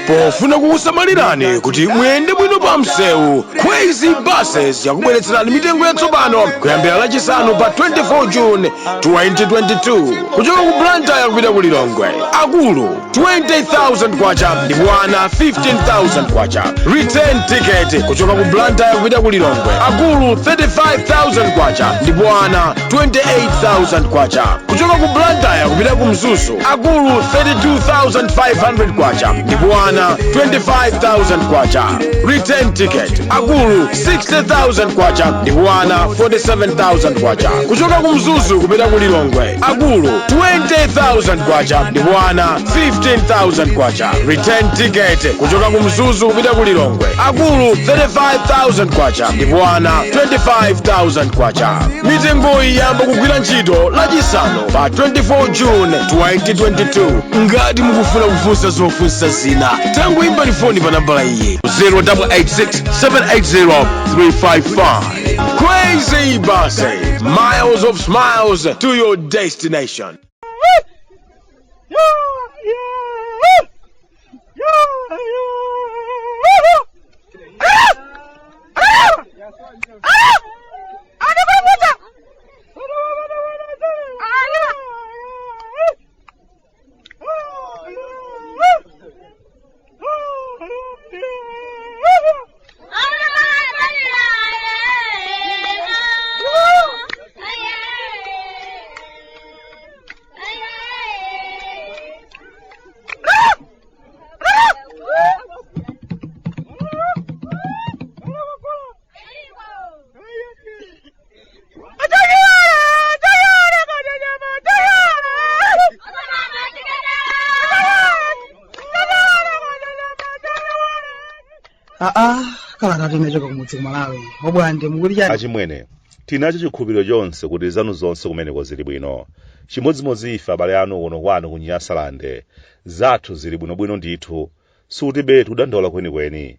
pofuna kukusamalirani kuti muyende bwino pa msewu. Khwezy buses yakubweretserani mitengo yatsopano kuyambira lachisanu pa 24 June 2022 kuchoka ku Blantyre kupita ku Lilongwe. Akulu 20,000 kwacha ndipo ana 15,000 kwacha. Return ticket kuchoka ku Blantyre kupita ku Lilongwe. Akulu 35,000 kwacha ndipo ana 28,000 kwacha. Kuchoka ku Blantyre kupita ku Mzuzu. Akulu 32,500 kwacha ndipo ana 25,000 kwacha. Return ticket. Akulu 60,000 kwacha ndipo ana 47,000 kwacha. Kuchoka ku Mzuzu kupita ku Lilongwe. Akulu 20,000 kwacha ndipo ana 15,000 kwacha. Return ticket. Kuchoka ku Mzuzu kupita ku Lilongwe. Akulu 35,000 kwacha ndipo ana 25,000 kwacha. Mitengo iyamba kugwira ntchito lachisanu pa 24 June 2022. Ngati mukufuna kufunsa zofunsa zina tangoimbani foni pa nambala iyi 0886 780 355. Khwezy buses, miles of smiles to your destination. Kalata tinechoka kumudzi kumalawi. Bwande mukuti chani? Achimwene, tinacho chikhulupiriro chonse kuti zanu zonse kumeneko zili bwino. Chimodzimodzi ife abale anu kuno kwanu ku Nyasalande. Zathu zili bwinobwino ndithu. Sutibe kudandaula kwenikweni.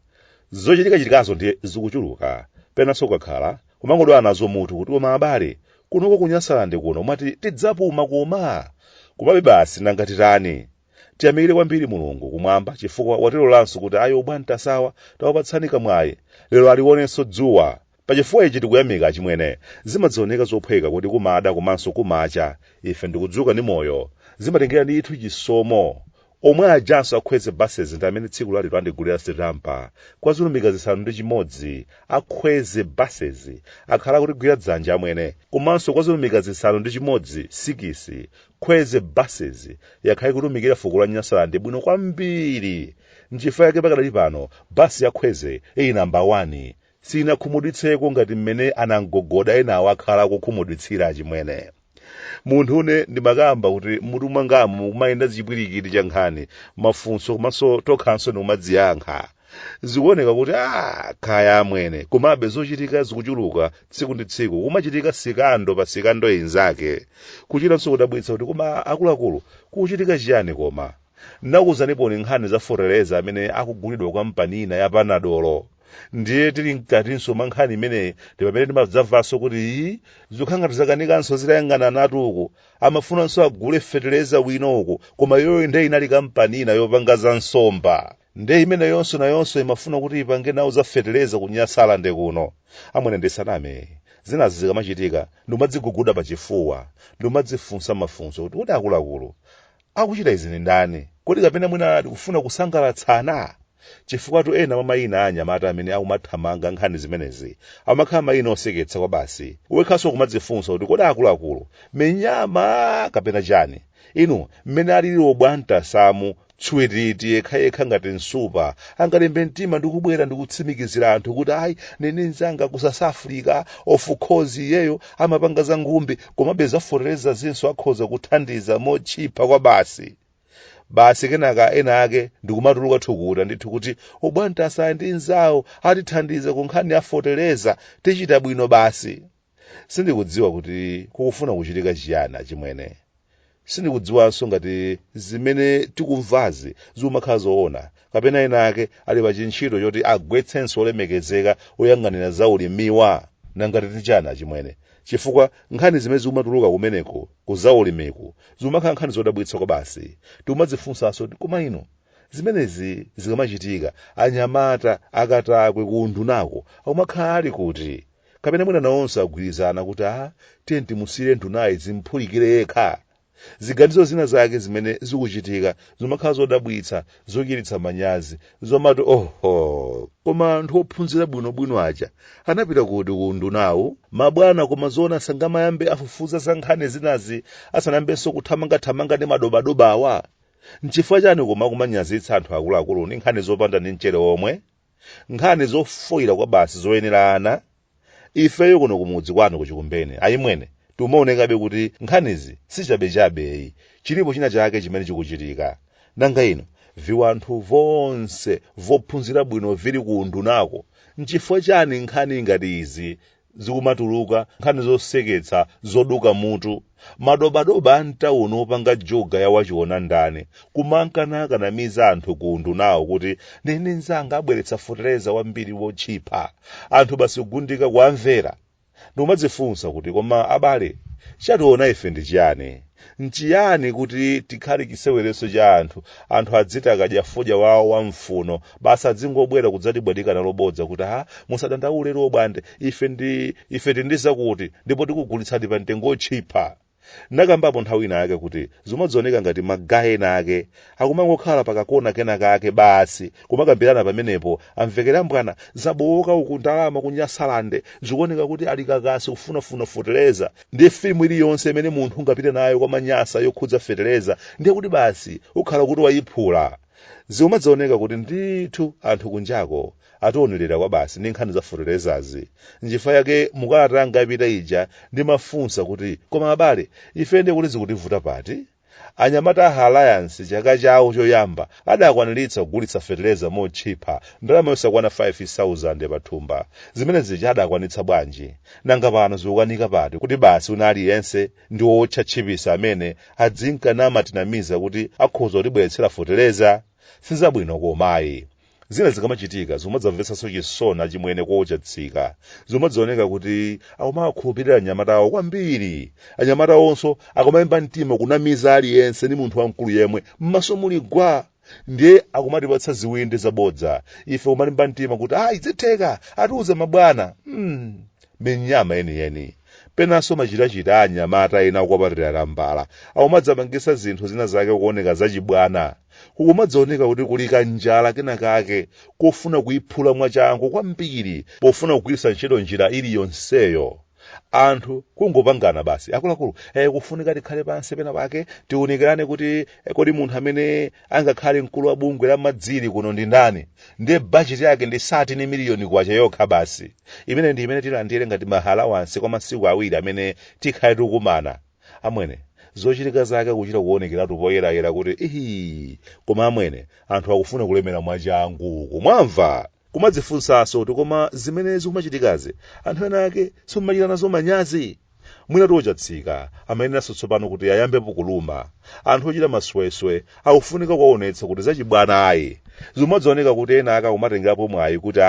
Zochitika-chitikazo ndi zikuchuluka. Penanso kakhala kumangodwa nazo mutu kuti koma abale kunoko ku Nyasalande kuno mati tidzapuma koma. Kumabe basi nangatirani. Tiyamikire kwambiri Mulungu kumwamba chifukwa watilolanso kuti ayo bwanta sawa tawapatsani kamwayi lero aliwonenso dzuwa. Pachifukwa ichi tikuyamika Achimwene zimadzioneka zophweka kuti kumada komanso kumacha ife ndikudzuka ndi moyo zimatengera ndithu chisomo. Omwe ajanso akhweze buses ndi amene tsiku lalero andigulira sitampa kwa zolumika zisanu ndi chimodzi akhweze buses akhala kutigwira dzanja amwene komanso kwa zolumika zisanu ndi chimodzi 6 khweze buses yakhala kutumikira fuko la Nyasalande bwino kwambiri. Nchifukwa yake pakadali pano basi ya Khwezy iyi namba 1 sinakhumudwitseko ngati mmene anangogoda enawo akhala kukhumudwitsira Achimwene. Munthu une ndimakamba kuti mutu mwangamu kumayenda chipwirikiti cha nkhani mafunso komanso tokhanso ndikumadziyankha. Zikuoneka kuti khaya amwene komabe zochitika zikuchuluka tsiku ndi tsiku kumachitika sikando pa sikando inzake. Kuchitanso kudabwitsa kuti koma akuluakulu kuchitika chiyani koma. Nakuzanipo nkhani za forereza amene akugulidwa kwa mpanina ya panadolo. Ndiye tili mkatinso mankhani imene ndipamene timadzamvanso kuti zikukhanga tizakanikanso zitayang'ana natu uku amafunanso agule fetereza wino uku koma yoyo nde inali kampanina yopanga za nsomba. Nde imene yonso nayonso imafuna kuti ipange nawo za fetereza ku Nyasalande kuno. Amwene ndisaname zinazi zikamachitika ndimadziguguda pachifuwa ndimadzifunsa mafunso kuti akuluakulu akuchita izi ndi ndani kodi kapena mwina tikufuna kusangalatsana. Chifukwa tu ena mamayina anyamata amene akumathamanga nkhani zimenezi amakhala mayina oseketsa kwa basi wekhanso kumadzifunsa kuti kodi akuluakulu menyama kapena chani. Inu mmene alili bwanta samu tswiriti yekha ngati nsupa angalembe mtima ndikubwera ndikutsimikizira anthu kuti ayi nene nzanga ku South Africa of Khwezy yeyo amapanga za ngumbi komabe za forereza zinso akhoza kuthandiza mochipa kwa basi kenaka ena ake ndikumatuluka thukuta ndithu kuti ubwanta asaya ndi nzawo atithandiza ku nkhani ya forereza tichita bwino basi. Sindikudziwa kuti kukufuna kuchitika chiyani Achimwene. Sindikudziwanso ngati zimene tikumvazi zimakhala zoona kapena ena ake ali pa chintchito choti agwetsenso olemekezeka oyang'anira zaulimiwa nangati tichana Achimwene. Chifukwa nkhani zimene zikumatuluka kumeneko ku zaulimiku zimakhala nkhani zodabwitsa kwa basi. Timadzifunsanso koma ino zimenezi zikamachitika anyamata akatakwe ku undunako akumakhala ali kuti kapena mwina nawonso agwirizana kuti tiye timusire ndunayi zimphulikire yekha. Ziganizo zina zake zimene zikuchitika zimakhala zodabwitsa, zochiritsa manyazi, zomati koma anthu ophunzira bwinobwino aja anapita kuti ku undunawo mabwana, koma zona sangamayambe afufuza za nkhani zinazi asanayambenso kuthamangathamanga ndi madobadoba awa. Nchifukwa chani koma kumanyazitsa anthu akuluakulu ndi nkhani zopanda ndi mchere omwe, nkhani zofoira kwa basi zoyenerana? Ifeyo kuno kumudzi kwanu kuchikumbeni ayimwene tumaonekabe kuti nkhanizi sichabechabeyi, chilipo china chake chimene chikuchitika. Nanga ino viwanthu vonse vophunzira bwino vili ku undunako, nchifukwa chani nkhani ngati izi zikumatuluka, nkhani zoseketsa zoduka mutu, madobadoba antawuni opanga joga ya wachiona ndani kumankanakamiza anthu ku undunawo kuti nene nzanga abweretsa fotereza wambiri wochipa, anthu basi kugundika kuamvera. Ndimadzifunsa kuti koma abale chationa ife ndi chiyani? Nchiyani kuti tikhale chisewereso cha anthu adziti akadya fodya wawo wa mfuno basi adzingobwera kudzatibwadika nalobodza kuti musadandaule Bwande, ife tindiza kuti ndipo tikugulitsani pa mtengo ochipa. Ndakambapo nthawi ina yake kuti zimadzioneka ngati magahena ake akumangokhala pakakona kena kake basi kumakambirana pamenepo amvekera mbwana zabowoka uku ndalama kunyasalande, zikuoneka kuti alikakasi kufunafuna fotereza. Ndiye filimu iliyonse imene munthu ungapite nayo kwa manyasa yokhudza fotereza ndiye kuti basi ukhala kuti wayiphula. Zikumadzaoneka kuti ndithu anthu kunjako atonerera kwa basi ndi nkhani za foterezazi. Nchifukwa yake mukalata apita ija ndimafunsa kuti koma abale ife ndi kuti zikutivuta pati? Anyamata a Alliance chaka chawo choyamba adakwaniritsa kugulitsa fotereza mochipa ndalama yosakwana 5,000 pathumba. Zimene zija adakwanitsa bwanji? Nanga pano zikukanika pati kuti basi una aliyense ndi wotchachipisa amene adzinkanamatinamiza kuti akhoza kutibweretsera fotereza? Sizabwino komayi. Zina zikamachitika zimadzamvetsanso chisoni achimwene kwa Ochatsika. Zimadzioneka kuti akumakhulupirira anyamata awo kwambiri. Anyamata onso akumayimba mtima kunamiza aliyense ndi munthu wamkulu yemwe m'maso muli gwa. Ndiye akumatipatsa ziwindi zabodza. Ife umalimba mtima kuti izitheka atiuze mabwana. Benyama yeniyeni. Penanso machitachita anyamata ena akukwapatira lambala akumadzamangisa zinthu zina zake kuoneka zachibwana. Kukumadzaoneka kuti kulika njala kena kake kofuna kuyiphula mwachangu kwambiri pofuna kugwiritsa ntchito njira iliyonseyo. Anthu kungopangana basi akuluakulu kufunika tikhale pansi pena pake tiunikirane kuti kodi munthu amene angakhale mkulu wa bungwe la madziri kuno ndi ndani, ndiye bajeti yake ndi 13 miliyoni kwacha yokha basi. Imene ndi imene tilandire ngati allowance kwa masiku awiri amene tikhale tikumana. Amwene zochitika zake kuchita kuonekeratu poyerayera kuti koma amwene anthu akufuna kulemera mwachangu kumwamva. Kumadzifunsanso kuti koma zimene zikumachitikazi anthu ena ake simumachita nazo manyazi. Mwina Ochatsika amayeneranso tsopano kuti ayambepo kuluma. Anthu ochita masweswe akufunika kuwaonetsa kuti zachibwana ayi. Zimadzaoneka kuti ena ake akumatengerapo mwayi kuti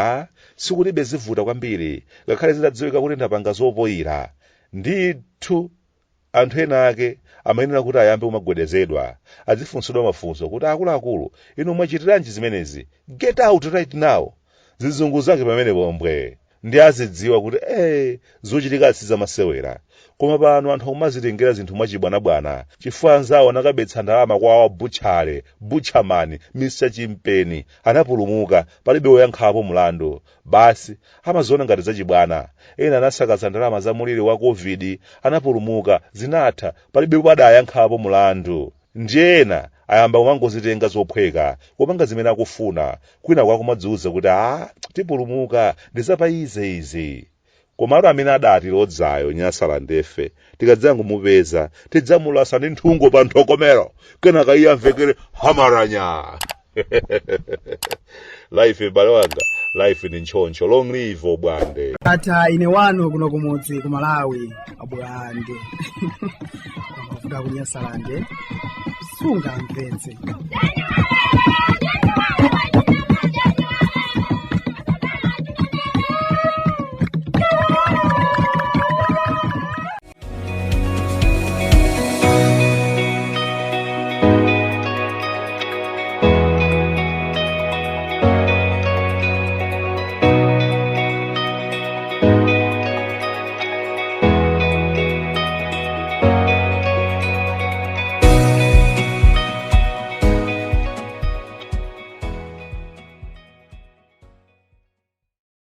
sikulibe zivuta kwambiri ngakhale zidadziwika kuti ndapanga zopoyira. Ndithu anthu ena ake amayenera kuti ayambe kumagwedezedwa, azifunsidwa mafunso kuti akuluakulu inu mwachitiranji zimenezi, get out right now. Zizungu zake pamene pombwe ndi azidziwa kuti zochitika sizamasewera. Koma pano anthu akumazitengera zinthu mwachibwanabwana chifukwa anzawo anakabetsa ndalama kwa awa butcherman Mr. Chimpeni anapulumuka palibe woyankhapo mlandu. Basi amaziona ngati zachibwana. Ena anasakaza ndalama za muliri wa COVID anapulumuka zinatha palibe padayankhapo mlandu. Njena ayamba kumangozitenga zophweka kupanga zimene akufuna kwina kwakumadziuza kuti tipulumuka ndizapaize izi. Komatu amene adati lodzayo nyasala ndefe tikadzango mupeza tidzamulasa ndi nthungo pa nthokomero kenaka iye amvekere hamaranya. Life bale wanga, life ni nchoncho. Long live Bwande. Ata ine wano kuno kumudzi ku Malawi Bwande. Kufuta kunyasalande sunga mvenze.